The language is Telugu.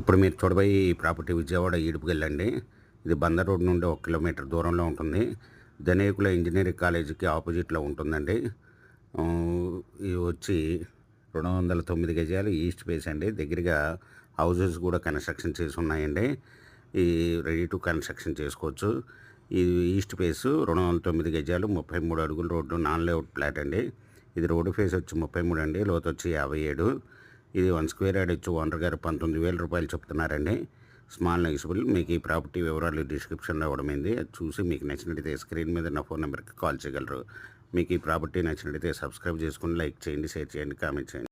ఇప్పుడు మీరు చూడబోయే ఈ ప్రాపర్టీ విజయవాడ ఈడుపుకెళ్ళండి. ఇది బందర్ రోడ్ నుండి 1 కిలోమీటర్ దూరంలో ఉంటుంది. ధనేకుల ఇంజినీరింగ్ కాలేజీకి ఆపోజిట్లో ఉంటుందండి. ఇది వచ్చి 209 గజాలు ఈస్ట్ ఫేస్ అండి. దగ్గరగా హౌసెస్ కూడా కన్స్ట్రక్షన్ చేసి ఉన్నాయండి. ఈ రెడీ టు కన్స్ట్రక్షన్ చేసుకోవచ్చు. ఇది ఈస్ట్ ఫేస్ 209 గజాలు 33 అడుగుల రోడ్డు నాన్ లేఅవుట్ ప్లాట్ అండి. ఇది రోడ్డు ఫేస్ వచ్చి 33 అండి, లోతు వచ్చి 57. ఇది 1 స్క్వేర్ యార్డ్ వచ్చి ఓనర్ గారు 19,000 రూపాయలు చెప్తున్నారండి. Small negotiable. మీకు ఈ ప్రాపర్టీ వివరాలు డిస్క్రిప్షన్లో ఇవ్వడమైంది. అది చూసి మీకు నచ్చినట్టయితే స్క్రీన్ మీద నా ఫోన్ నెంబర్కి కాల్ చేయగలరు. మీకు ఈ ప్రాపర్టీ నచ్చినట్టయితే సబ్స్క్రైబ్ చేసుకుని లైక్ చేయండి, షేర్ చేయండి, కామెంట్ చేయండి.